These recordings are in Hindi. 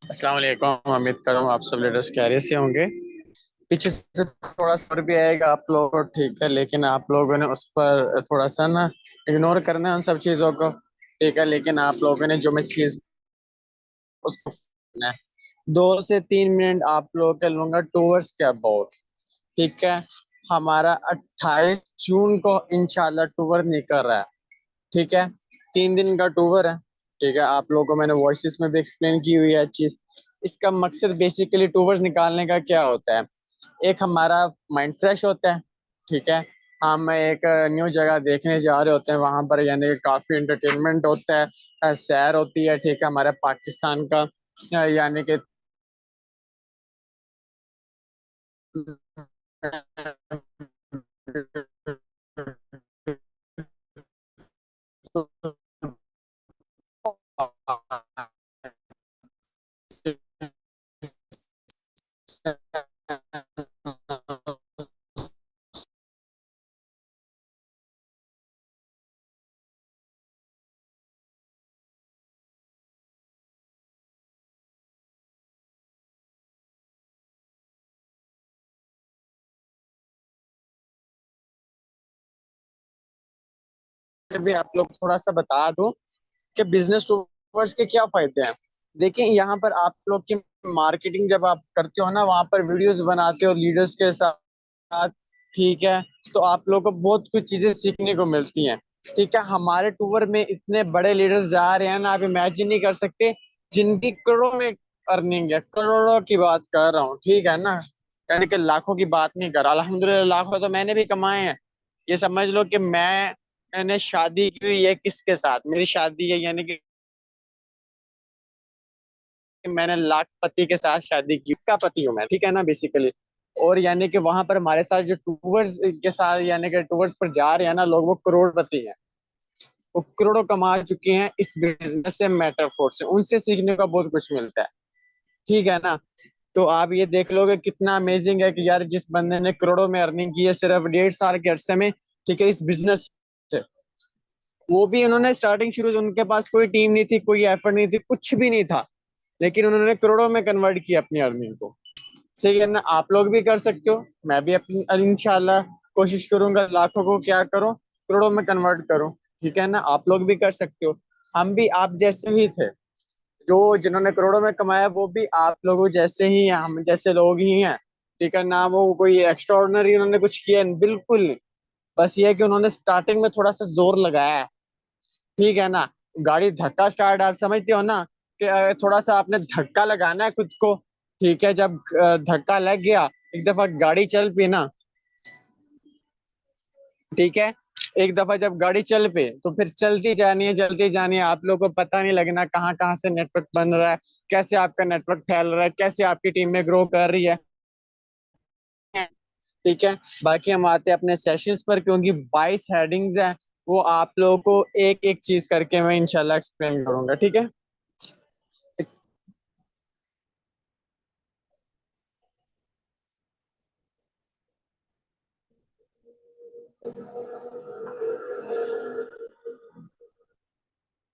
अस्सलाम वालेकुम। उम्मीद कर रहा हूँ आप सब लीडर्स खैरियत से होंगे। पीछे से थोड़ा सर भी आएगा आप लोगों को, ठीक है, लेकिन आप लोगों ने उस पर थोड़ा सा ना इग्नोर करना है उन सब चीज़ों को। ठीक है, लेकिन आप लोगों ने जो मैं चीज़ उसको करना है। 2 से 3 मिनट आप लोगों के लूंगा टूवर्स के अबाउट। ठीक है, हमारा 28 जून को इंशाल्लाह टूर निकल रहा है। ठीक है, 3 दिन का टूर है। ठीक है, आप लोगों को मैंने वॉइसेस में भी एक्सप्लेन की हुई है चीज। इसका मकसद बेसिकली टूवर्स निकालने का क्या होता है। एक हमारा माइंड फ्रेश होता है। ठीक है, हम एक न्यू जगह देखने जा रहे होते हैं, वहां पर यानी कि काफी एंटरटेनमेंट होता है, सैर होती है। ठीक है, हमारे पाकिस्तान का यानी कि भी आप लोग थोड़ा सा बता दो कि बिजनेस टूवर्स के क्या फायदे हैं। देखिए, यहाँ पर आप लोग की मार्केटिंग जब आप करते हो ना, वहां पर वीडियोस बनाते हो लीडर्स के साथ। ठीक है, तो आप लोग को बहुत कुछ चीजें सीखने को मिलती हैं। ठीक है, हमारे टूर में इतने बड़े लीडर्स जा रहे हैं ना, आप इमेजिन नहीं कर सकते। जिनकी करोड़ों में अर्निंग है, करोड़ों की बात कर रहा हूँ, ठीक है ना। यानी कि लाखों की बात नहीं कर रहा, अल्हम्दुलिल्लाह लाखों तो मैंने भी कमाए हैं। ये समझ लो कि मैंने शादी की हुई है किसके साथ, मेरी शादी है, यानी कि मैंने लाखपति के साथ शादी की का पति हूँ मैं, ठीक है ना बेसिकली। और यानी कि वहां पर हमारे साथ जो टूवर्स के साथ यानी कि टूवर्स पर जा रहे हैं ना लोग, वो करोड़पति हैं। वो करोड़ों कमा चुके हैं इस बिजनेस से, मेटाफोर से। उनसे सीखने का बहुत कुछ मिलता है। ठीक है ना। तो आप ये देख लोगे कितना अमेजिंग है कि यार जिस बंदे ने करोड़ों में अर्निंग की है सिर्फ 1.5 साल के अरसे में। ठीक है, इस बिजनेस से। वो भी उन्होंने स्टार्टिंग शुरू से, उनके पास कोई टीम नहीं थी, कोई एफर्ट नहीं थी, कुछ भी नहीं था। लेकिन उन्होंने करोड़ों में कन्वर्ट किया अपनी अर्निंग को। सही है ना, आप लोग भी कर सकते हो। मैं भी अपनी इंशाल्लाह कोशिश करूंगा लाखों को क्या करूं, करोड़ों में कन्वर्ट करूं। ठीक है ना, आप लोग भी कर सकते हो। हम भी आप जैसे ही थे, जो जिन्होंने करोड़ों में कमाया वो भी आप लोगों जैसे ही हैं, हम जैसे लोग ही हैं। ठीक है ना, वो कोई एक्स्ट्रा ऑर्डिनरी उन्होंने कुछ किया नहीं, बिल्कुल नहीं। बस ये है कि उन्होंने स्टार्टिंग में थोड़ा सा जोर लगाया है। ठीक है ना, गाड़ी धक्का स्टार्ट, आप समझते हो ना कि थोड़ा सा आपने धक्का लगाना है खुद को। ठीक है, जब धक्का लग गया, एक दफा गाड़ी चल पी ना। ठीक है, एक दफा जब गाड़ी चल पे तो फिर चलती जानी है, चलती जानी है। आप लोग को पता नहीं लगना कहाँ कहाँ से नेटवर्क बन रहा है, कैसे आपका नेटवर्क फैल रहा है, कैसे आपकी टीम में ग्रो कर रही है। ठीक है, बाकी हम आते हैं अपने सेशंस पर, क्योंकि 22 हेडिंग्स हैं। वो आप लोगों को एक एक चीज करके मैं इंशाल्लाह एक्सप्लेन करूंगा। ठीक है,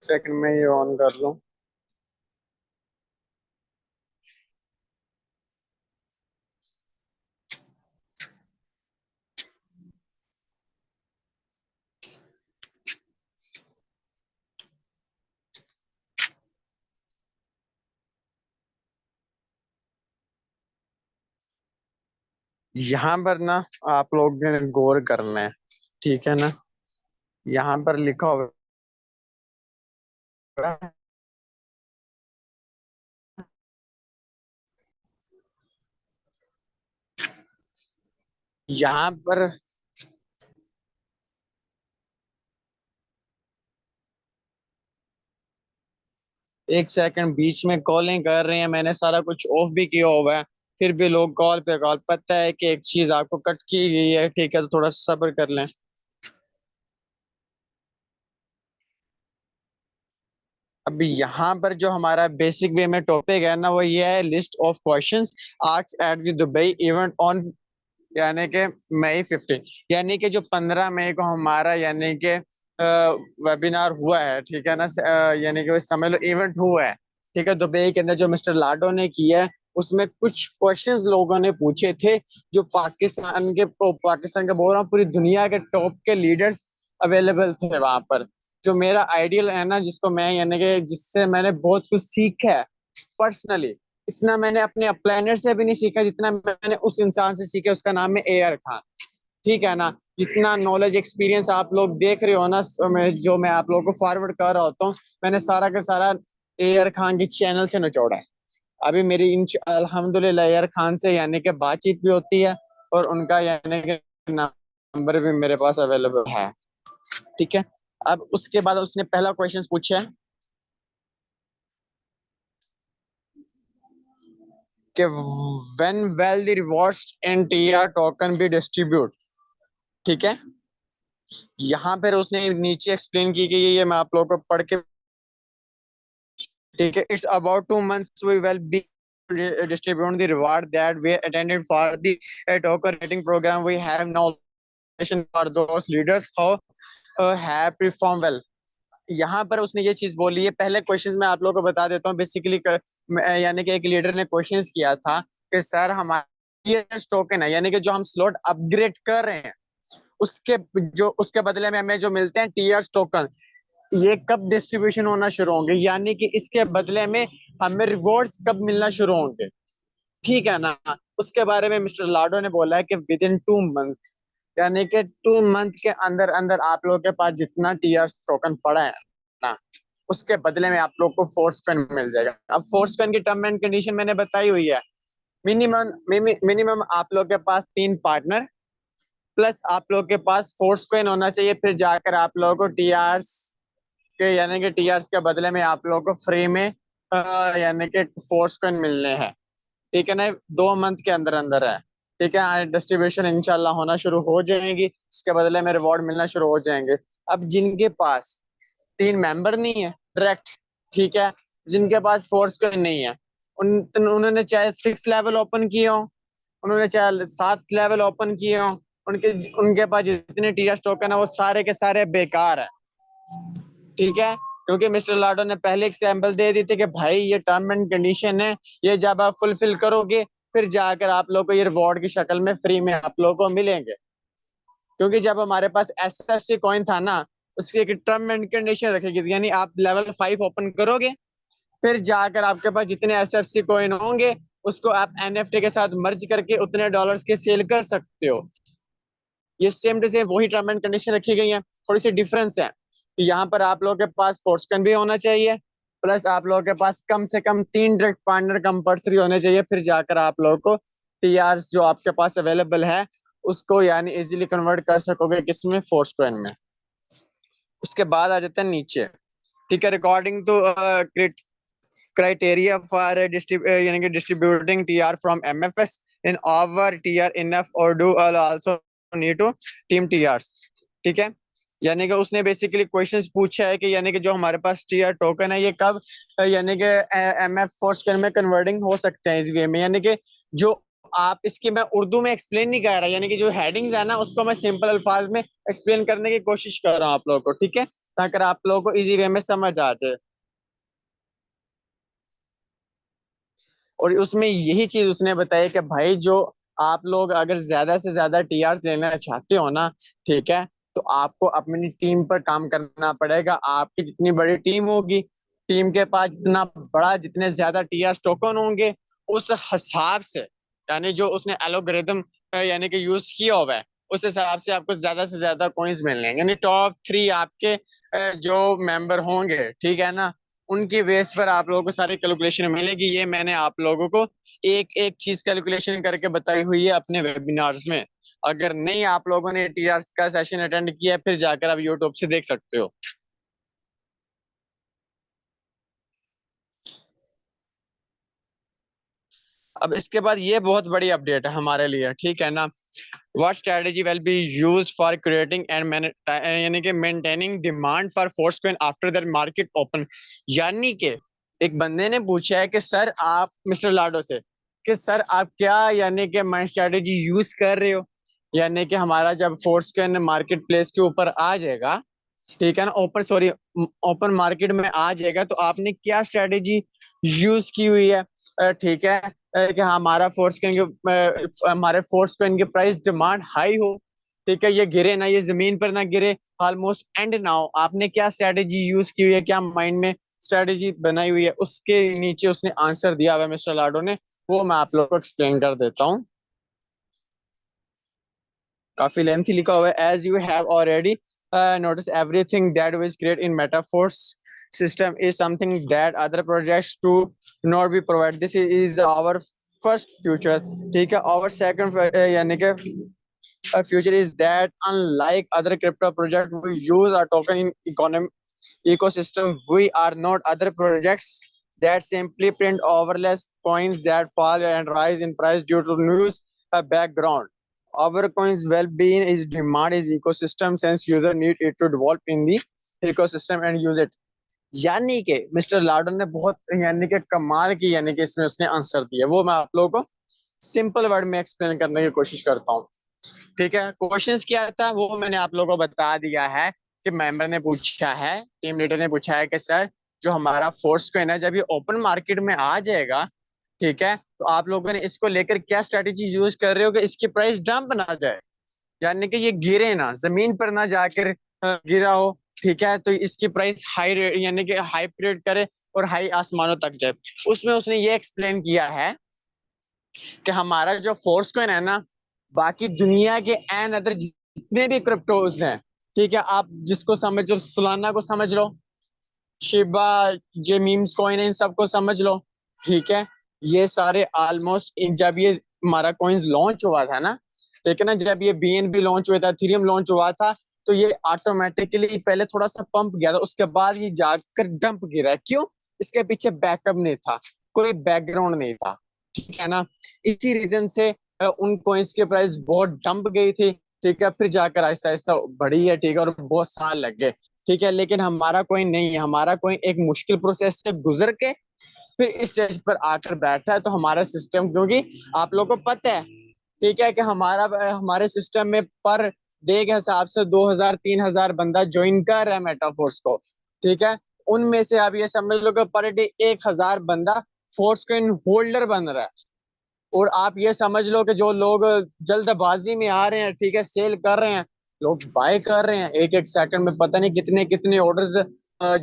सेकंड में ये ऑन कर लूं। यहाँ पर ना आप लोग ने गौर करना है। ठीक है ना, यहाँ पर लिखा होगा, यहाँ पर 1 सेकंड, बीच में कॉलिंग कर रहे हैं, मैंने सारा कुछ ऑफ भी किया हुआ है। फिर भी लोग कॉल पे कॉल, पता है कि एक चीज आपको कट की गई है। ठीक है, तो थोड़ा सा सब्र कर लें। अभी यहाँ पर जो हमारा बेसिक वे में टॉपिक है ना, वो ये है, list of questions asked at the Dubai event on, यानी कि May 15। यानी कि जो 15 मई को हमारा यानी कि वेबिनार हुआ है। ठीक है ना, यानी कि वो समझ लो इवेंट हुआ है। ठीक है, दुबई के अंदर जो मिस्टर लाडो ने किया है, उसमें कुछ क्वेश्चंस लोगों ने पूछे थे जो पाकिस्तान के बोल रहा हूँ, पूरी दुनिया के टॉप के लीडर्स अवेलेबल थे वहां पर। जो मेरा आइडियल है ना, जिसको मैं यानी कि जिससे मैंने बहुत कुछ सीखा है पर्सनली, इतना मैंने अपने प्लेनर से भी नहीं सीखा जितना मैंने उस इंसान से सीखा, उसका नाम है AR खान। ठीक है ना। जितना नॉलेज एक्सपीरियंस आप लोग देख रहे हो ना, जो मैं आप लोगों को फॉरवर्ड कर रहा होता हूँ, मैंने सारा का सारा AR खान के चैनल से निचोड़ा है। अभी मेरी इन अल्हम्दुलिल्लाह AR खान से यानी कि बातचीत भी होती है, और उनका यानी कि नंबर भी मेरे पास अवेलेबल है। ठीक है। अब उसके बाद उसने पहला क्वेश्चन पूछा है कि when will the rewards in TR token be distribute. ठीक है। यहाँ पर उसने नीचे एक्सप्लेन की गई है, ये मैं आप लोगों को पढ़ के, ठीक है। It's about 2 months we will be distribute the reward that we attended for the token rating program. We have no for those leaders who have performed well. यहाँ पर उसने ये चीज बोली है। पहले क्वेश्चंस मैं आप लोगों को बता देता हूँ बेसिकली। यानी कि एक लीडर ने क्वेश्चंस किया था कि सर हमारे टोकन है, यानी कि जो हम स्लॉट अपग्रेड कर रहे हैं, उसके उसके बदले में हमें जो मिलते हैं TR टोकन, ये कब डिस्ट्रीब्यूशन होना शुरू होंगे, यानी कि इसके बदले में हमें रिवॉर्ड्स कब मिलना शुरू होंगे। ठीक है ना। उसके बारे में मिस्टर लाडो ने बोला है कि विद इन 2 मंथ, यानी कि 2 मंथ के अंदर अंदर आप लोगों के पास जितना TR टोकन पड़ा है ना, उसके बदले में आप लोग को फोर्स कॉइन मिल जाएगा। अब फोर्स कॉइन की टर्म एंड कंडीशन मैंने बताई हुई है। मिनिमम मिनिमम आप लोग के पास 3 पार्टनर प्लस आप लोग के पास फोर्स कॉइन होना चाहिए, फिर जाकर आप लोगों को TRs के यानी कि TRs के बदले में आप लोगों को फ्री में यानी कि फोर्स कॉइन मिलने हैं। ठीक है ना। 2 मंथ के अंदर अंदर है। ठीक है। डिस्ट्रीब्यूशन इंशाल्लाह होना शुरू हो जाएगी, इसके बदले में रिवॉर्ड मिलना शुरू हो जाएंगे। अब जिनके पास 3 मेंबर नहीं है डायरेक्ट, ठीक है, जिनके पास फोर्स कोई नहीं है, उन्होंने चाहे 6 लेवल ओपन किए हो, उन्होंने चाहे 7 लेवल ओपन किए हो, उनके उनके पास जितने TR टोकन है वो सारे के सारे बेकार है। ठीक है। क्योंकि मिस्टर लाडो ने पहले एग्जाम्पल दे दी थी कि भाई ये टर्म एंड कंडीशन है, ये जब आप फुलफिल करोगे फिर जाकर आप लोग को ये रिवॉर्ड की शक्ल में फ्री में आप लोगों को मिलेंगे। क्योंकि जब हमारे पास SFC कॉइन था ना, उसकी एक टर्म एंड कंडीशन रखेगी, यानी आप लेवल 5 ओपन करोगे, फिर जाकर आपके पास जितने SFC कॉइन होंगे उसको आप NFT के साथ मर्ज करके उतने डॉलर्स के सेल कर सकते हो। ये सेम टू सेम वही टर्म एंड कंडीशन रखी गई है, थोड़ी सी डिफरेंस है। यहाँ पर आप लोगों के पास फोर्सकन भी होना चाहिए, प्लस आप लोगों के पास कम से कम 3 डायरेक्ट पार्टनर कंपल्सरी होने चाहिए, फिर जाकर आप लोगों को TRs जो आपके पास अवेलेबल है उसको यानी इजीली कन्वर्ट कर सकोगे किसमें, फोर्सकॉइन में। उसके बाद आ जाते हैं नीचे। ठीक है। रिकॉर्डिंग टू criteria for यानी कि distributing TR from MFS in our TR enough or do also need to team TRs। ठीक है। यानी कि उसने बेसिकली क्वेश्चंस पूछा है कि यानी कि जो हमारे पास TR टोकन है ये कब यानी कि MF फोर्स में कन्वर्टिंग हो सकते हैं इस वे में। यानी कि जो आप इसकी मैं उर्दू में एक्सप्लेन नहीं कर रहा, यानी कि जो हेडिंग्स है ना उसको मैं सिंपल अल्फाज में एक्सप्लेन करने की कोशिश कर रहा हूँ आप लोगों को। ठीक है। ताकि आप लोगों को इजी वे में समझ आ जाए। और उसमें यही चीज उसने बताई कि भाई जो आप लोग अगर ज्यादा से ज्यादा TRs लेना चाहते हो ना, ठीक है, तो आपको अपनी टीम पर काम करना पड़ेगा। आपकी जितनी बड़ी टीम होगी, टीम के पास जितना बड़ा जितने ज्यादा TRs टोकन होंगे, उस हिसाब से यानी जो उसने एल्गोरिथम यानी कि यूज किया हुआ है, उस हिसाब से आपको ज्यादा से ज्यादा कॉइन्स मिलने हैं। यानी टॉप 3 आपके जो मेंबर होंगे, ठीक है ना, उनकी बेस पर आप लोगों को सारी कैलकुलेशन मिलेगी। ये मैंने आप लोगों को एक एक चीज कैलकुलेशन करके बताई हुई है अपने वेबिनार्स में। अगर नहीं आप लोगों ने TRs का सेशन अटेंड किया फिर जाकर आप यूट्यूब से देख सकते हो। अब इसके बाद ये बहुत बड़ी अपडेट है हमारे लिए, ठीक है ना। What strategy will be used for creating and यानी कि मेंटेनिंग डिमांड फॉर फोर्सक्वेन आफ्टर दैट मार्केट ओपन। यानी कि एक बंदे ने पूछा है कि सर आप मिस्टर लाडो से कि सर आप क्या यानी कि माई स्ट्रेटेजी यूज कर रहे हो, यानी कि हमारा जब फोर्सक्वेन मार्केट प्लेस के ऊपर आ जाएगा, ठीक है ना, ओपन मार्केट में आ जाएगा तो आपने क्या स्ट्रेटेजी यूज की हुई है। ठीक है, कि हमारे फोर्स को इनके प्राइस डिमांड हाई हो, ठीक है, ये गिरे ना, ये जमीन पर ना गिरे, ऑलमोस्ट एंड ना हो, आपने क्या स्ट्रेटेजी यूज की हुई है, क्या माइंड में स्ट्रेटेजी बनाई हुई है, उसके नीचे उसने आंसर दिया हुआ है मिस्टर लाडो ने, वो मैं आप लोग को एक्सप्लेन कर देता हूँ। काफी लेंथी लिखा हुआ है। As you have already notice everything that was created in metaphors system is something that other projects to not be provided. This is our first future, ठीक है। our second यानी कि future is that unlike other crypto project we use a token in economy ecosystem, we are not other projects that simply print overless coins that fall and rise in price due to news background. Our coins well-being is demand is ecosystem since user need it to develop in the ecosystem and use it. यानी कि मिस्टर लाडन ने बहुत यानी कि कमाल की यानी कि इसमें उसने आंसर दिया, वो मैं आप लोगों को सिंपल वर्ड में एक्सप्लेन करने की कोशिश करता हूँ। ठीक है, क्वेश्चंस क्या था वो मैंने आप लोगों को बता दिया है कि मेंबर ने पूछा है, टीम लीडर ने पूछा है कि सर जो हमारा फोर्स को है ना, जब ये ओपन मार्केट में आ जाएगा, ठीक है, तो आप लोगों ने इसको लेकर क्या स्ट्रेटेजी यूज कर रहे हो कि इसकी प्राइस डंप ना जाए, यानी कि ये गिरे ना, जमीन पर ना जाकर गिरा हो, ठीक है, तो इसकी प्राइस हाई यानी कि हाई पीरियड करे और हाई आसमानों तक जाए। उसमें उसने ये एक्सप्लेन किया है कि हमारा जो फोर्स कॉइन है ना, बाकी दुनिया के एन अदर जितने भी क्रिप्टोज हैं, ठीक है, आप जिसको समझ लो, सुलाना को समझ लो, शिबा, ये मीम्स कॉइन है, इन सबको समझ लो, ठीक है, ये सारे ऑलमोस्ट जब ये हमारा कॉइन्स लॉन्च हुआ था ना, ठीक है ना, जब ये बीएनबी लॉन्च हुआ था, इथेरियम लॉन्च हुआ था, तो ये ऑटोमेटिकली पहले थोड़ा सा पंप गया था, उसके बाद ये जाकर डंप गिरा है। क्यों? इसके पीछे बैकअप नहीं था, कोई बैकग्राउंड नहीं था, ठीक है ना। इसी रीजन से उन कॉइन्स के प्राइस बहुत डंप गई थी, ठीक है, फिर जाकर आहिस्ता आहिस्ता बढ़ी है, ठीक है, और बहुत साल लग गए, ठीक है। लेकिन हमारा कोई नहीं है, हमारा कोई एक मुश्किल प्रोसेस से गुजर के फिर इस स्टेज पर आकर बैठा है। तो हमारा सिस्टम, क्योंकि आप लोगों को पता है, ठीक है, कि हमारे सिस्टम में पर डे के हिसाब से 2000 3000 बंदा ज्वाइन कर रहा है मेटाफोर्स को, ठीक है। उनमें से आप ये समझ लो कि पर डे 1000 बंदा फोर्स कॉइन होल्डर बन रहा है। और आप ये समझ लो कि जो लोग जल्दबाजी में आ रहे हैं, ठीक है, सेल कर रहे हैं, लोग बाय कर रहे हैं, एक एक सेकंड में पता नहीं कितने कितने ऑर्डर्स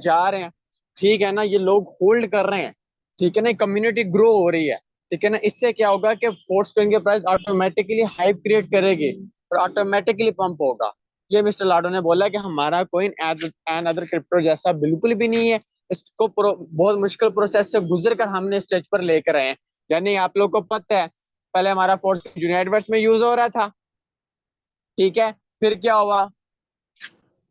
जा रहे हैं, ठीक है ना, ये लोग होल्ड कर रहे हैं, ठीक है ना, कम्युनिटी ग्रो हो रही है, ठीक है ना। इससे क्या होगा कि फोर्स कॉइन के प्राइस ऑटोमेटिकली हाइप क्रिएट करेगी और ऑटोमेटिकली पंप होगा। ये मिस्टर लाडो ने बोला कि हमारा कोइन एन अदर क्रिप्टो जैसा बिल्कुल भी नहीं है, इसको बहुत मुश्किल प्रोसेस से गुजर कर हमने स्टेज पर लेकर आए हैं। यानी आप लोग को पता है, पहले हमारा फोर्स यूनाइटवर्स में यूज हो रहा था, ठीक है, फिर क्या हुआ,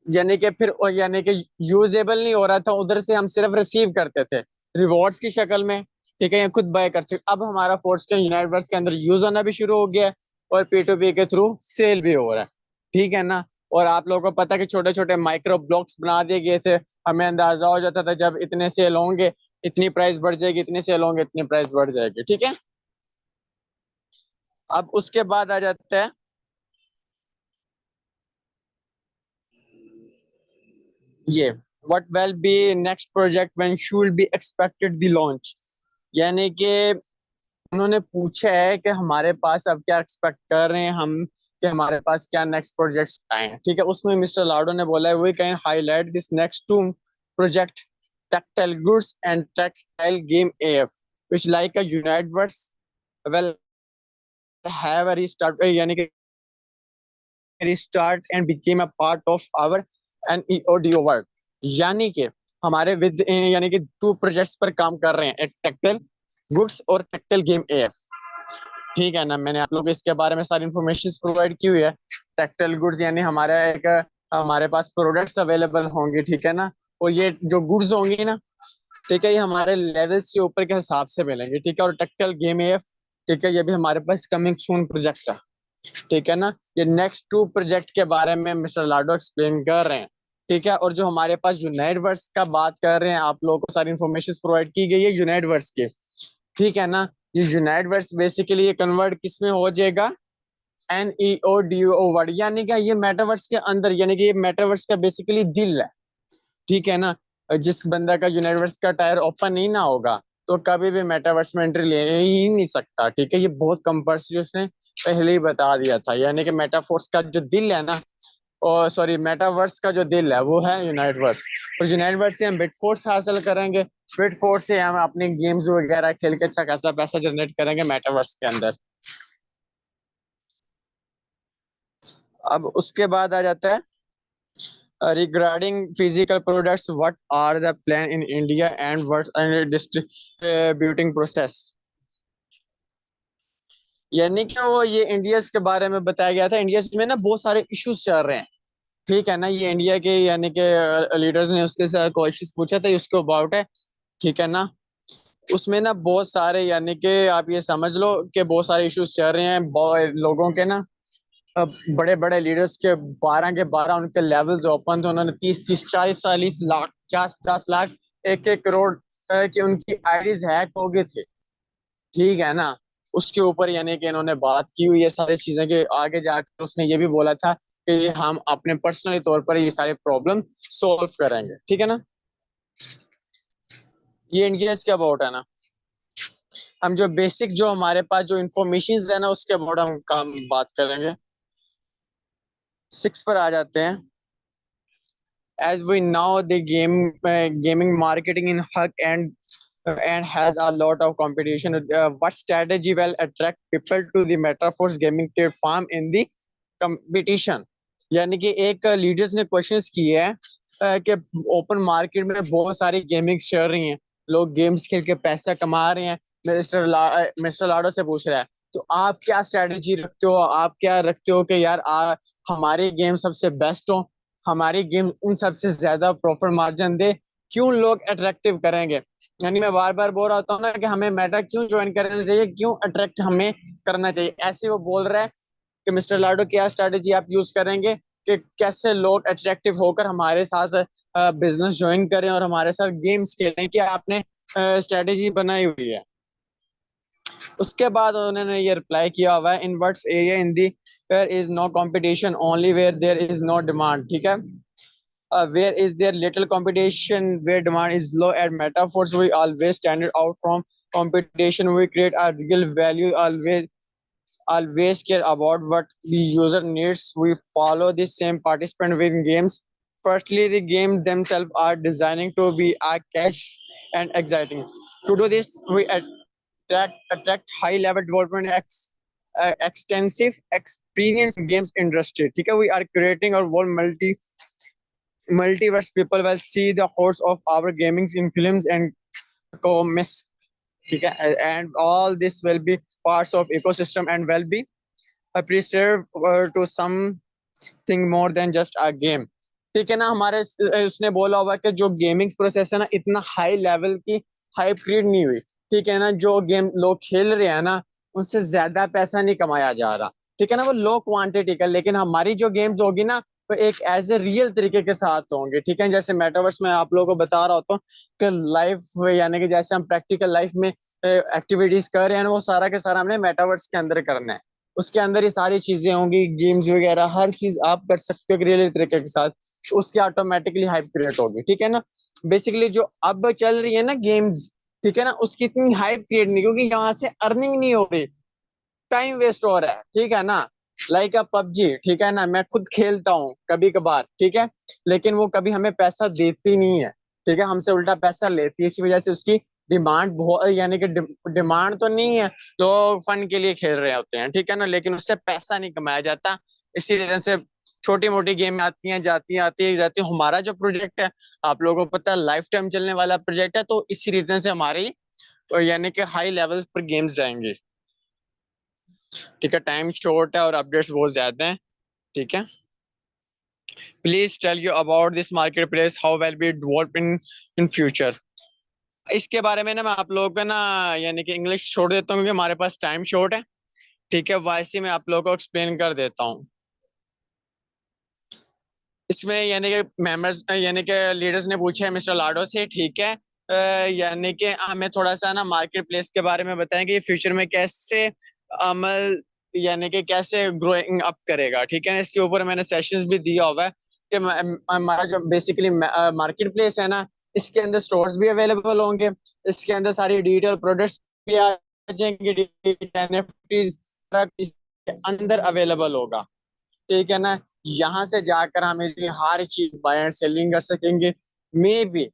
यानी कि यूजेबल नहीं हो रहा था, उधर से हम सिर्फ रिसीव करते थे रिवॉर्ड्स की शक्ल में, ठीक है, या खुद बाय कर सकते। अब हमारा फोर्स के यूनाइटवर्स के अंदर यूज होना भी शुरू हो गया है और P2P के थ्रू सेल भी हो रहा है, ठीक है ना। और आप लोगों को पता है कि छोटे छोटे माइक्रो ब्लॉक्स बना दिए गए थे, हमें अंदाजा हो जाता था जब इतने सेल होंगे इतनी प्राइस बढ़ जाएगी, इतने सेल होंगे इतनी प्राइस बढ़ जाएगी, ठीक है। अब उसके बाद आ जाता है ये, what will B next project when should be expected the launch. यानी कि उन्होंने पूछा है कि हमारे पास अब क्या एक्सपेक्ट कर रहे हैं हम, कि हमारे पास क्या नेक्स्ट प्रोजेक्ट्स आए हैं, ठीक है। उसमें मिस्टर लाडो ने बोला है we can highlight this next to project tactile goods and tactile game AF which like a United Words will have a restart यानी कि restart and became a part of our NEODO work। यानी कि हमारे विद यानी कि टू प्रोजेक्ट्स पर काम कर रहे हैं, एक टेक्टल गुड्स और टेक्टल गेम एफ, ठीक है ना। मैंने आप लोगों को इसके बारे में सारी इन्फॉर्मेशन प्रोवाइड की हुई है। टेक्सटाइल गुड्स यानी हमारा एक हमारे पास प्रोडक्ट्स अवेलेबल होंगे, ठीक है ना, और ये जो गुड्स होंगी ना, ठीक है, ये हमारे लेवल्स के ऊपर के हिसाब से मिलेंगे, ठीक है। और टेक्सटाइल गेम एफ, ठीक है, ये भी हमारे पास कमिंग सून प्रोजेक्ट है, ठीक है ना। ये नेक्स्ट टू प्रोजेक्ट के बारे में मिस्टर लाडो एक्सप्लेन कर रहे हैं, ठीक है। और जो हमारे पास यूनाइट वर्स का बात कर रहे हैं, आप लोगों को सारी इन्फॉर्मेशन प्रोवाइड की गई है यूनाइट वर्स की, ठीक है ना। ये यूनाइट वर्स बेसिकली ये कन्वर्ट किस में हो जाएगा, NEODO वर्ड, यानी कि ये मेटावर्स के अंदर, यानी कि ये मेटावर्स का बेसिकली दिल है, ठीक है ना। जिस बंदा का यूनिवर्स का टायर ओपन नहीं ना होगा तो कभी भी मेटावर्स में एंट्री ले ही नहीं सकता, ठीक है। ये बहुत कंपल्सरी उसने पहले ही बता दिया था, यानी कि मेटाफोर्स का जो दिल है ना, और सॉरी मेटावर्स का जो दिल है वो है यूनाइटवर्स। और यूनाइटवर्स से हम बिटफोर्स हासिल करेंगे, बिटफोर्स से हम अपने गेम्स वगैरह खेल के अच्छा खासा पैसा जनरेट करेंगे मेटावर्स के अंदर। अब उसके बाद आ जाता है regarding physical products, what are the plan in India and what's the distributing process? यानी कि वो ये इंडियंस के बारे में बताया गया था। इंडियंस में ना बहुत सारे इश्यूज चल रहे हैं, ठीक है ना। ये इंडिया के यानी कि लीडर्स ने उसके साथ क्वेश्चन पूछा था, उसको अबाउट है, ठीक है ना। उसमें ना बहुत सारे यानी कि आप ये समझ लो कि बहुत सारे इश्यूज चल रहे हैं लोगों के ना। बड़े बड़े लीडर्स के 12 के 12 उनके लेवल्स ओपन थे, उन्होंने 30 30 40 40 लाख 50 50 लाख 1 1 करोड़ की उनकी आईडीज हैक हो गए थे, ठीक है ना। उसके ऊपर यानी कि इन्होंने बात की हुई ये सारी चीजें, के आगे जाकर उसने ये भी बोला था कि हम अपने पर्सनली तौर पर ये सारे प्रॉब्लम सॉल्व करेंगे, ठीक है ना। ये इंडिया के अबाउट है ना। हम जो बेसिक जो हमारे पास जो इंफॉर्मेशन है ना उसके अबाउट हम काम बात करेंगे। 6 पर आ जाते हैं। As we know, the gaming marketing in hug and has a lot of competition. What strategy will attract people to the Metaforce gaming platform in the competition? यानी कि एक लीडर्स ने क्वेश्चंस किए हैं कि ओपन मार्केट में बहुत सारी गेमिंग चल रही हैं, लोग गेम्स खेल के पैसा कमा रहे हैं। मिस्टर लाडो से पूछ रहा है, तो आप क्या स्ट्रेटेजी रखते हो, आप क्या रखते हो कि यार हमारे गेम सबसे बेस्ट हो, हमारी गेम उन सबसे ज्यादा प्रॉफिट मार्जिन दे, क्यों लोग अट्रैक्टिव करेंगे। यानी मैं बार बार बोल रहा हूँ ना कि हमें मेटा क्यों ज्वाइन करना चाहिए, क्यों अट्रैक्ट हमें करना चाहिए, ऐसे वो बोल रहा है कि मिस्टर लाडो क्या स्ट्रेटेजी आप यूज करेंगे कि कैसे लोग अट्रैक्टिव होकर हमारे साथ बिजनेस ज्वाइन करें और हमारे साथ गेम्स खेलें, क्या आपने स्ट्रेटेजी बनाई हुई है। उसके बाद उन्होंने ये रिप्लाई किया हुआ है, in words area in the where is no competition only where there is no demand, ठीक है। Where is there little competition where demand is low at Metaforce we always stand out from competition, we create a real value, always care about what the user needs, we follow the same participant with games. Firstly, the game themselves are designing to be a catch and exciting. To do this, we attract high level development extensive experience in games industry, ठीक है। We are creating our whole multiverse, people will see the horse of our gaming in films and comics, ठीक है। and all this will be parts of ecosystem and will be preserved to something more than just a game, ठीक है ना। हमारे उसने बोला हुआ कि जो गेमिंग प्रोसेस है ना इतना हाई लेवल की हाइप क्रिएट नहीं हुई, ठीक है ना। जो गेम लोग खेल रहे हैं ना उनसे ज्यादा पैसा नहीं कमाया जा रहा, ठीक है ना। वो लो क्वांटिटी का, लेकिन हमारी जो गेम्स होगी ना वो एक एज ए रियल तरीके के साथ होंगे, ठीक है। जैसे मेटावर्स में आप लोगों को बता रहा होता हूँ कि लाइफ यानी कि जैसे हम प्रैक्टिकल लाइफ में एक्टिविटीज कर रहे हैं वो सारा के सारा हमने मेटावर्स के अंदर करना है। उसके अंदर ही सारी चीजें होंगी, गेम्स वगैरह हर चीज आप कर सकते हो रियल तरीके के साथ, उसके ऑटोमेटिकली हाइप क्रिएट होगी, ठीक है ना। बेसिकली जो अब चल रही है ना गेम्स, ठीक है ना, उसकी इतनी हाइप क्रिएट नहीं, क्योंकि यहाँ से अर्निंग नहीं हो रही, टाइम वेस्ट हो रहा है, ठीक है ना। लाइक अ पबजी, ठीक है ना, मैं खुद खेलता हूँ कभी कभार, ठीक है, लेकिन वो कभी हमें पैसा देती नहीं है, ठीक है, हमसे उल्टा पैसा लेती है। इसी वजह से उसकी डिमांड बहुत, यानी कि डिमांड तो नहीं है, लोग फन के लिए खेल रहे होते हैं, ठीक है ना, लेकिन उससे पैसा नहीं कमाया जाता। इसी वजह से छोटी मोटी गेम आती हैं, जाती हैं, आती है जाती है। हमारा जो प्रोजेक्ट है आप लोगों को पता है लाइफ टाइम चलने वाला प्रोजेक्ट है, तो इसी रीजन से हमारी यानी कि हाई लेवल पर गेम्स जाएंगे, ठीक है। टाइम शॉर्ट है और अपडेट्स बहुत ज्यादा हैं, ठीक है। Please tell you about this market place how well be develop in future. इसके बारे में ना मैं आप लोगों को ना यानी कि इंग्लिश छोड़ देता हूँ क्योंकि हमारे पास टाइम शॉर्ट है, ठीक है। वैसे मैं आप लोगों को एक्सप्लेन कर देता हूँ। इसमें यानी कि मेंबर्स यानी कि लीडर्स ने पूछा है मिस्टर लाडो से, ठीक है। यानी कि हमें थोड़ा सा ना मार्केट प्लेस के बारे में बताएं कि फ्यूचर में कैसे अमल यानी कि कैसे ग्रोइंग अप करेगा। ठीक है ना, इसके ऊपर मैंने सेशंस भी दिया हुआ है कि हमारा जो बेसिकली मार्केट प्लेस है ना, इसके अंदर स्टोर्स भी अवेलेबल होंगे, इसके अंदर सारी डिजिटल प्रोडक्ट्स भी आ जाएंगे, एनएफटीज इसके अंदर अवेलेबल होगा। ठीक है ना, यहाँ से जाकर हम इसकी हर चीज बाय एंड सेलिंग कर सकेंगे। मे बी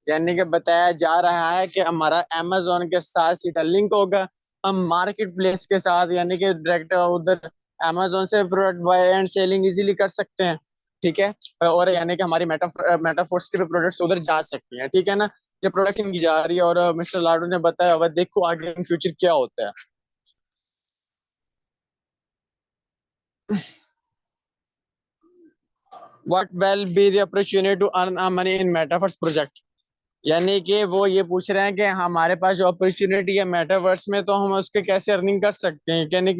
यानी कि बताया जा रहा है कि हमारा अमेजोन के साथ सीधा लिंक होगा, हम मार्केट प्लेस के साथ यानी कि डायरेक्ट उधर अमेजोन से product buy and selling easily कर सकते हैं। ठीक है, और यानी कि हमारी मेटाफोर्स के भी प्रोडक्ट्स उधर जा सकती हैं। ठीक है ना, ये प्रोडक्शन की जा रही है और मिस्टर लाडू ने बताया हुआ, देखो आगे इन फ्यूचर क्या होता है। What will be the opportunity to earn money in Metaforce project. यानी कि वो ये पूछ रहे हैं कि हमारे पास जो अपॉर्चुनिटी है मेटावर्स में, तो हम उसके कैसे अर्निंग कर सकते हैं, यानी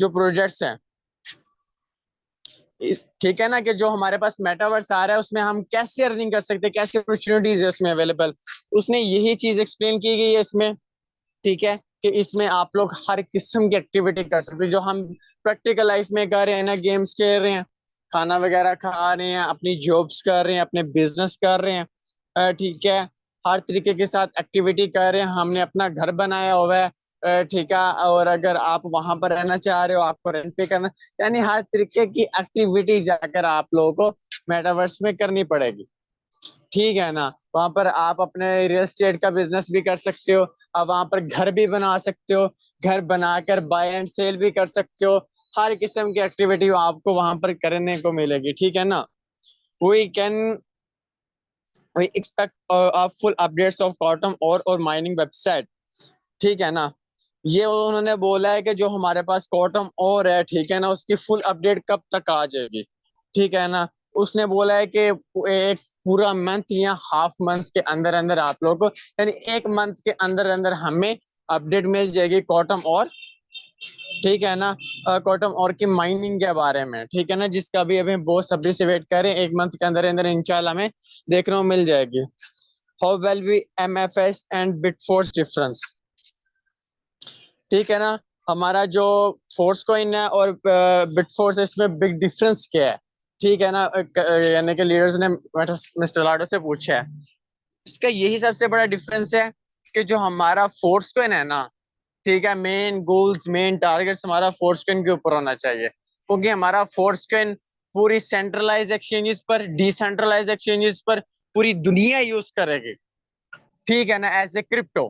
जो प्रोजेक्ट्स हैं ठीक है ना, कि जो हमारे पास मेटावर्स आ रहा है उसमें हम कैसे अर्निंग कर सकते हैं, कैसे अपॉर्चुनिटीज है उसमें अवेलेबल। उसने यही चीज एक्सप्लेन की गई है इसमें। ठीक है, कि इसमें आप लोग हर किस्म की एक्टिविटी कर सकते हैं जो हम प्रैक्टिकल लाइफ में कर रहे हैं ना, गेम्स खेल रहे हैं, खाना वगैरह खा रहे हैं, अपनी जॉब्स कर रहे हैं, अपने बिजनेस कर रहे हैं। ठीक है, हर तरीके के साथ एक्टिविटी कर रहे हैं, हमने अपना घर बनाया हुआ है। ठीक है, और अगर आप वहां पर रहना चाह रहे हो, आपको रेंट पे करना, यानी हर तरीके की एक्टिविटी जाकर आप लोगों को मेटावर्स में करनी पड़ेगी। ठीक है ना, वहां पर आप अपने रियल एस्टेट का बिजनेस भी कर सकते हो, आप वहां पर घर भी बना सकते हो, घर बनाकर बाय एंड सेल भी कर सकते हो। हर किस्म की एक्टिविटी आपको वहां पर करने को मिलेगी। ठीक है ना, we can we expect full updates of quantum और माइनिंग वेबसाइट। ठीक है ना, ये उन्होंने बोला है कि जो हमारे पास क्वांटम और है, ठीक है ना, उसकी फुल अपडेट कब तक आ जाएगी। ठीक है ना, उसने बोला है कि एक पूरा मंथ या हाफ मंथ के अंदर अंदर आप लोग को, यानी एक मंथ के अंदर अंदर हमें अपडेट मिल जाएगी क्वांटम और। ठीक है ना, क्वांटम और की माइनिंग के बारे में। ठीक है ना, जिसका भी अभी बहुत सब्जी से वेट करें, एक मंथ के अंदर अंदर इंशाल्लाह हमें देखने को मिल जाएगी। How well we MFS and बिटफोर्स डिफरेंस। ठीक है ना, हमारा जो फोर्स कॉइन है और बिटफोर्स है, इसमें बिग डिफरेंस क्या है। ठीक है ना, यानी कि लीडर्स ने मिस्टर लाडो से पूछा है। इसका यही सबसे बड़ा डिफरेंस है कि जो हमारा फोर्स कॉइन है ना, ठीक है, मेन गोल्स मेन टारगेट्स हमारा फोर्स कॉइन के ऊपर होना चाहिए, क्योंकि हमारा फोर्स कॉइन पूरी सेंट्रलाइज एक्सचेंजेस पर, डिसेंट्रलाइज एक्सचेंजेस पर पूरी दुनिया यूज करेगी। ठीक है ना, एज ए क्रिप्टो।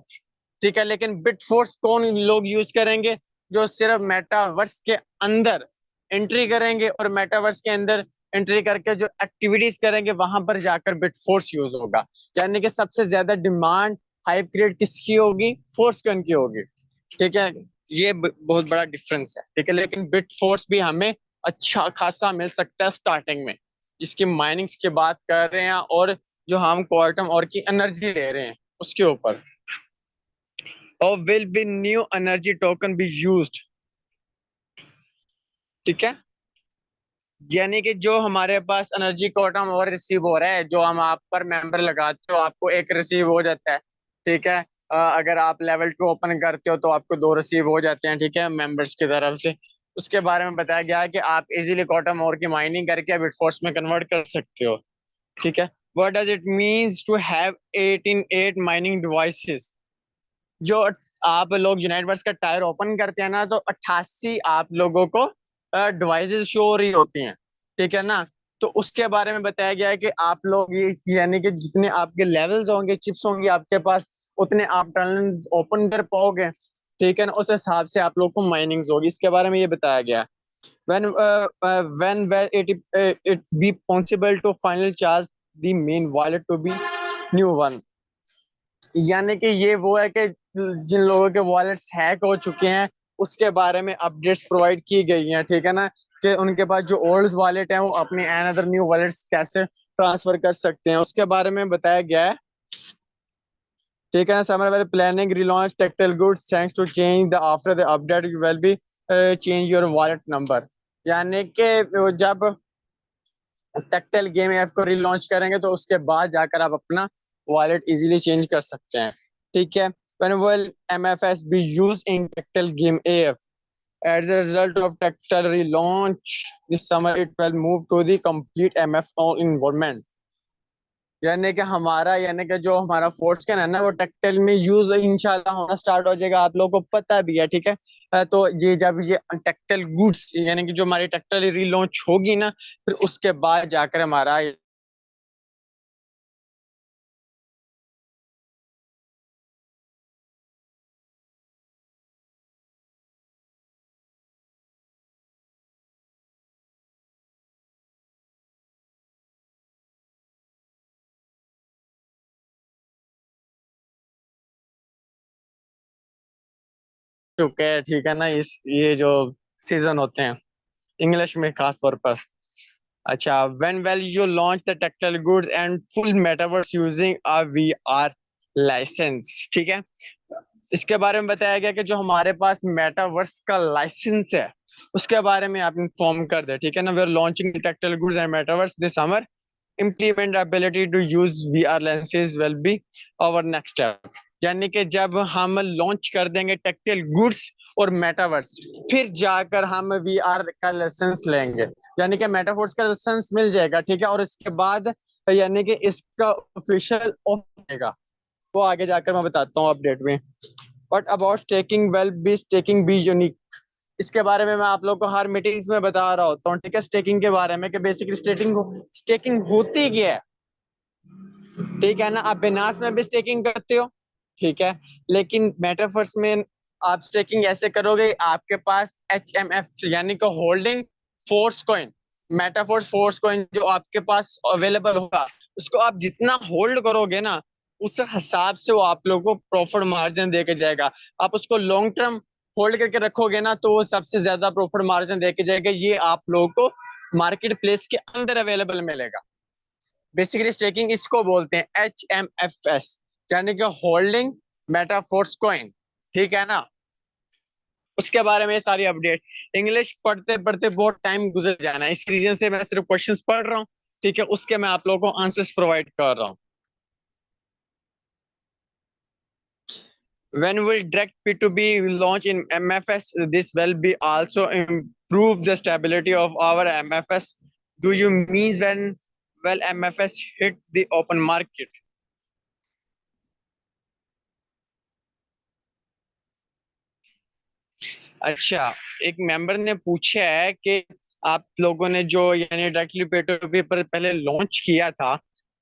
ठीक है, लेकिन बिट फोर्स कौन लोग यूज करेंगे, जो सिर्फ मेटावर्स के अंदर एंट्री करेंगे और मेटावर्स के अंदर एंट्री करके जो एक्टिविटीज करेंगे वहां पर जाकर बिट फोर्स यूज होगा। यानी कि सबसे ज्यादा डिमांड हाइप क्रिएट किसकी होगी, फोर्स कौन की होगी। ठीक है, ये बहुत बड़ा डिफरेंस है। ठीक है, लेकिन बिट फोर्स भी हमें अच्छा खासा मिल सकता है स्टार्टिंग में, इसकी माइनिंग्स की बात कर रहे हैं और जो हम क्वांटम और की एनर्जी ले रहे हैं उसके ऊपर। और will be new energy token be used. ठीक है, यानी कि जो हमारे पास एनर्जी क्वांटम और रिसीव हो रहा है, जो हम आप पर मेंबर लगाते हो आपको एक रिसीव हो जाता है। ठीक है, अगर आप लेवल 2 ओपन करते हो तो आपको 2 रिसीव हो जाते हैं। ठीक है, मेंबर्स की तरफ से। उसके बारे में बताया गया है कि आप इजीली क्वांटम और की माइनिंग करके बिटफोर्स में कन्वर्ट कर सकते हो। ठीक है, what does it means to have 8 mining devices. जो आप लोग यूनाइट वर्स का टायर ओपन करते हैं ना, तो 88 आप लोगों को डिवाइसेस शो हो रही होती हैं। ठीक है ना, तो उसके बारे में बताया गया है कि आप लोग ये, यानी कि जितने आपके लेवल्स होंगे, चिप्स होंगी आपके पास, उतने आप टनल्स ओपन कर पाओगे। ठीक है ना, उस हिसाब से आप लोग को माइनिंग्स होगी, इसके बारे में ये बताया गया है। When will it be possible to final charge the main wallet to be new one। यानी कि ये वो है कि जिन लोगों के वॉलेट्स हैक हो चुके हैं उसके बारे में अपडेट्स प्रोवाइड की गई हैं। ठीक है ना, कि उनके पास जो ओल्ड वॉलेट है वो अपने अनदर न्यू वॉलेट्स कैसे ट्रांसफर कर सकते हैं, उसके बारे में बताया गया है। ठीक है ना, summer well planning relaunch tactical goods thanks to change the after the update you will be change your wallet number. यानी कि जब टेक्टिकल गेम ऐप को रिलॉन्च करेंगे तो उसके बाद जाकर आप अपना वॉलेट इजीली चेंज कर सकते हैं। ठीक है, when will MFS be used in tactile game AF। As a result of Tactile relaunch this summer, it will move to the complete MFO environment. यानी कि हमारा यानी कि जो हमारा फोर्स कैन है ना वो टेक्सटाइल में यूज इंशाल्लाह होना स्टार्ट हो जाएगा, आप लोगों को पता भी है, ठीक है। तो ये जब ये टेक्सटाइल गुड्स यानी कि जो हमारी टेक्सटाइल रीलॉन्च होगी ना, फिर उसके बाद जाकर हमारा चुके हैं, ठीक है ना, इस ये जो सीजन होते हैं इंग्लिश में खास तौर पर। अच्छा, when will you launch the tactile goods and full metaverse using a VR license, ठीक है। इसके बारे में बताया गया कि जो हमारे पास मेटावर्स का लाइसेंस है उसके बारे में आप इन्फॉर्म कर दे, ठीक है ना। We are launching tactile goods and metaverse this summer. Implement ability to use VR lenses will be our next step. यानी कि जब हम लॉन्च कर देंगे टेक्सटाइल गुड्स और मेटावर्स, फिर जाकर हम वीआर का लाइसेंस लेंगे, यानी कि मेटावर्स का लाइसेंस मिल जाएगा, ठीक है। और इसके बाद यानी कि इसका ऑफिशियल ऑफ होगा, वो आगे जाकर मैं बताता हूँ अपडेट में। But about staking well be staking be unique, इसके बारे में मैं आप लोग को हर मीटिंग्स में बता रहा होता हूँ, ठीक है, स्टेकिंग के बारे में कि बेसिकली स्टेकिंग होती क्या है, ठीक है ना। आप बिनास में भी स्टेकिंग करते हो, ठीक है, लेकिन मेटावर्स में आप स्टेकिंग ऐसे करोगे, आपके पास HMF यानी कि holding force coin, Metaforce force coin जो आपके पास अवेलेबल होगा, उसको आप जितना होल्ड करोगे ना, उस हिसाब से वो आप लोगों को प्रॉफिट मार्जिन देके जाएगा। आप उसको लॉन्ग टर्म होल्ड करके रखोगे ना, तो वो सबसे ज्यादा प्रॉफिट मार्जिन देके जाएगा। ये आप लोगों को मार्केट प्लेस के अंदर अवेलेबल मिलेगा। बेसिकली स्टेकिंग इसको बोलते हैं HMFS, यानी कि होल्डिंग मेटाफोर्स कॉइन, ठीक है ना। उसके बारे में सारी अपडेट, इंग्लिश पढ़ते पढ़ते बहुत टाइम गुजर जाना है, इस रीजन से मैं सिर्फ क्वेश्चंस पढ़ रहा हूँ, ठीक है, उसके मैं आप लोगों को आंसर्स प्रोवाइड कर रहा हूँ। When will direct P2B launch in MFS? This will be also improve the stability of our MFS. Do you mean when will MFS hit the open market? अच्छा, एक मेंबर ने पूछा है कि आप लोगों ने जो यानी डायरेक्टली P2P पर पहले लॉन्च किया था,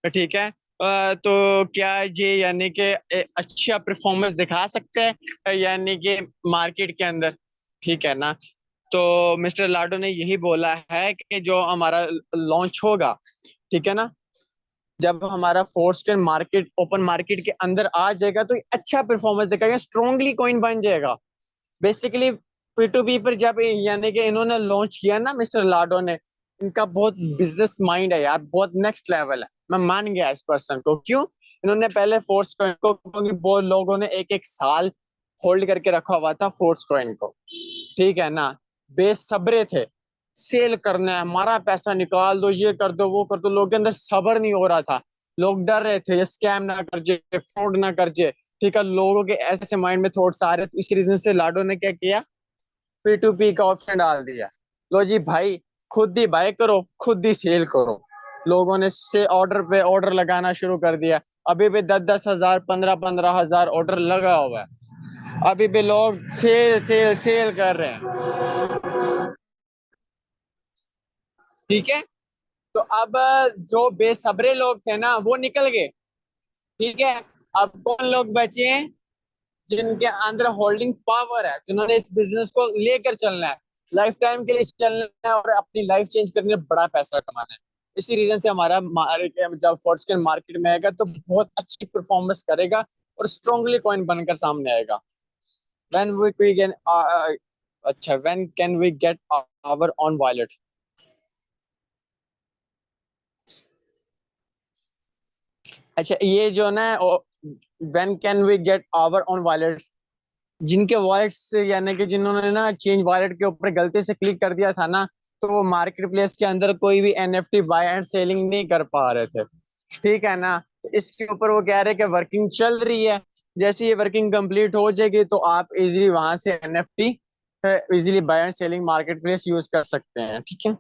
ठीक है, तो क्या ये यानी कि अच्छा परफॉर्मेंस दिखा सकते हैं यानी कि मार्केट के अंदर, ठीक है ना। तो मिस्टर लाडो ने यही बोला है कि जो हमारा लॉन्च होगा, ठीक है ना, जब हमारा फोर्स के मार्केट ओपन मार्केट के अंदर आ जाएगा तो अच्छा परफॉर्मेंस दिखाएगा, स्ट्रांगली कॉइन बन जाएगा। बेसिकली P2P पर जब यानी कि इन्होंने लॉन्च किया ना मिस्टर लाडो ने, इनका बहुत बिजनेस माइंड है यार, बहुत नेक्स्ट लेवल है, मैं मान गया इस पर्सन को। क्यों? इन्होंने पहले फोर्स कॉइन को, क्योंकि बहुत लोगों ने एक एक साल होल्ड करके रखा हुआ था फोर्स कॉइन को, ठीक है ना, बेसब्रे थे, सेल करना है, हमारा पैसा निकाल दो, ये कर दो वो कर दो, लोगों के अंदर सब्र नहीं हो रहा था, लोग डर रहे थे ये स्कैम ना कर जाए, फ्रॉड ना कर जाए, ठीक है, लोगों के ऐसे ऐसे माइंड में थॉट्स आ रहे थे। इसी रीजन से लाडो ने क्या किया, P2P का ऑप्शन डाल दिया। लो जी भाई, खुद ही बाय करो, खुद ही सेल करो। लोगों ने से ऑर्डर पे ऑर्डर लगाना शुरू कर दिया, अभी भी 10-10 हजार 15-15 हजार ऑर्डर लगा हुआ है, अभी भी लोग सेल सेल सेल कर रहे हैं, ठीक है। तो अब जो बेसब्रे लोग थे ना वो निकल गए, ठीक है। अब कौन लोग बचे हैं, जिनके अंदर होल्डिंग पावर है, जिन्होंने इस बिजनेस को लेकर चलना है, लाइफ टाइम के लिए चलना है और अपनी लाइफ चेंज करने में बड़ा पैसा कमाना है। इसी रीजन से हमारा जब फॉर्चून मार्केट में आएगा तो बहुत अच्छी परफॉर्मेंस करेगा और स्ट्रांगली कॉइन बनकर सामने आएगा। व्हेन वी कैन अच्छा, when can we get our on wallet? अच्छा, ये जो ना when can we get our on wallets, जिनके वॉलेट्स यानी कि जिन्होंने ना चेंज वॉलेट के ऊपर गलती से क्लिक कर दिया था ना, तो वो मार्केट प्लेस के अंदर कोई भी NFT बाय एंड सेलिंग नहीं कर पा रहे थे, ठीक है ना। तो इसके ऊपर वो कह रहे हैं कि वर्किंग चल रही है, जैसे ये वर्किंग कंप्लीट हो जाएगी तो आप इजीली वहां से NFT easily buy and selling market place use कर सकते हैं, ठीक है।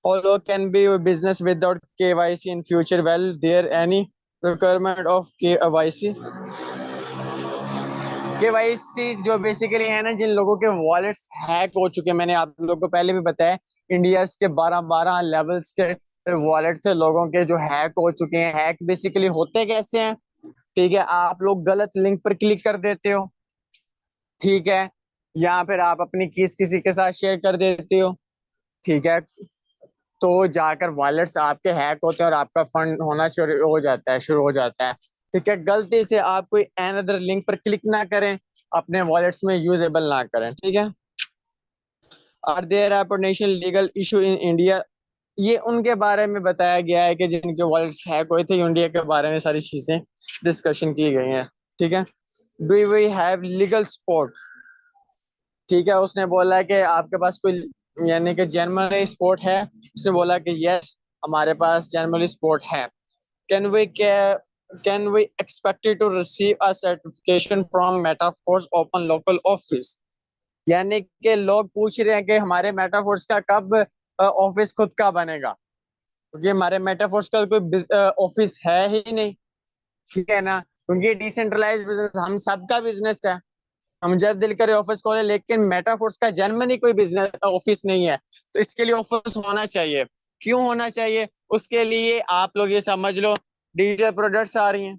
Although can be a business without KYC in future, well, there any requirement of KYC? KYC जो बेसिकली है ना, जिन लोगों के वॉलेट्स हैक हो चुके हैं, मैंने आप लोगों को पहले भी बताया, इंडिया के 12 लेवल्स के वॉलेट थे लोगों के जो हैक हो चुके हैं। हैक बेसिकली होते कैसे हैं, ठीक है, आप लोग गलत लिंक पर क्लिक कर देते हो, ठीक है, या फिर आप अपनी कीज किसी के साथ शेयर कर देते हो, ठीक है, तो जाकर वॉलेट्स आपके हैक होते हैं और आपका फंड होना शुरू हो जाता है, ठीक है। गलती से आप कोई अनदर लिंक पर क्लिक ना करें, अपने वॉलेट्स में यूजेबल ना करें, ठीक है। Are there are potential legal issue in India, ये उनके बारे में बताया गया है कि जिनके वॉलेट्स हैक हुए थे, इंडिया के बारे में सारी चीजें डिस्कशन की गई हैं, ठीक है। Do we have legal support, ठीक है, उसने बोला है कि आपके पास कोई यानी कि जनरल स्पोर्ट है, उसने बोला कि यस, हमारे पास जनरल स्पोर्ट है। Can we can we expected to receive a certification from Metaforce open local office, यानी कि लोग पूछ रहे हैं कि हमारे मेटाफोर्स का कब ऑफिस खुद का बनेगा, क्योंकि हमारे मेटाफोर्स का कोई ऑफिस है ही नहीं, ठीक है ना, क्योंकि डिसेंट्रलाइज बिजनेस हम सबका बिजनेस है, हम जब दिल करे ऑफिस खोले, लेकिन मेटाफोर्स का जर्मनी कोई बिजनेस ऑफिस नहीं है, तो इसके लिए ऑफिस होना चाहिए। क्यों होना चाहिए, उसके लिए आप लोग ये समझ लो, डिजिटल प्रोडक्ट्स आ रही हैं,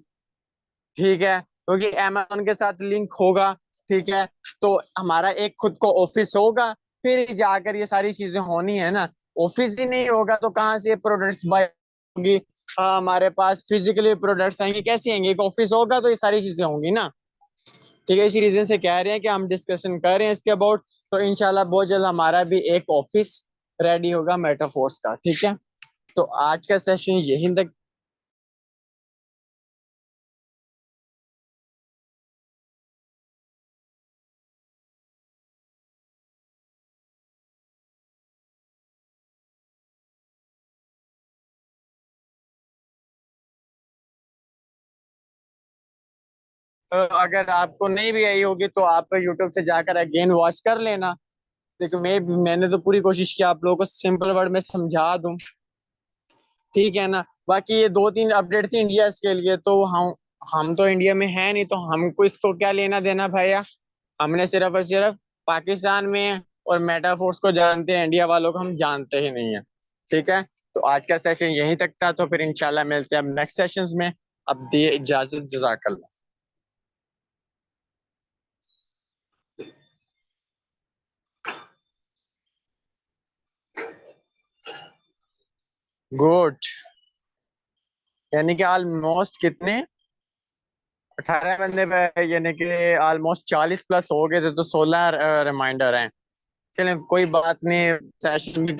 ठीक है, क्योंकि अमेजोन के साथ लिंक होगा, ठीक है, तो हमारा एक खुद को ऑफिस होगा, फिर जाकर ये सारी चीजें होनी है ना। ऑफिस ही नहीं होगा तो कहाँ से ये प्रोडक्ट्स बाय होगी, हमारे पास फिजिकली प्रोडक्ट्स आएंगे, कैसे आएंगे, एक ऑफिस होगा तो ये सारी चीजें होंगी ना, ठीक है। इसी रीजन से कह रहे हैं कि हम डिस्कशन कर रहे हैं इसके अबाउट, तो इंशाल्लाह बहुत जल्द हमारा भी एक ऑफिस रेडी होगा मेटाफोर्स का, ठीक है। तो आज का सेशन यहीं तक। अगर आपको नहीं भी आई होगी तो आप यूट्यूब से जाकर अगेन वॉच कर लेना। देखो मैंने तो पूरी कोशिश की आप लोगों को सिंपल वर्ड में समझा दूं, ठीक है ना। बाकी ये 2-3 अपडेट थी इंडिया के लिए, तो हम तो इंडिया में है नहीं, तो हमको इसको क्या लेना देना भैया, हमने सिर्फ और सिर्फ पाकिस्तान में है, और मेटाफोर्स को जानते हैं, इंडिया वालों को हम जानते ही नहीं है, ठीक है। तो आज का सेशन यहीं तक था, तो फिर इंशाल्लाह मिलते हैं अब नेक्स्ट सेशंस में। अब दिए इजाजत, जजाकल्लाह। गुड, यानी कि ऑलमोस्ट कितने, 18 बंदे पे, यानी कि ऑलमोस्ट 40 प्लस हो गए थे, तो 16 रिमाइंडर हैं। चलें कोई बात नहीं, सेशन भी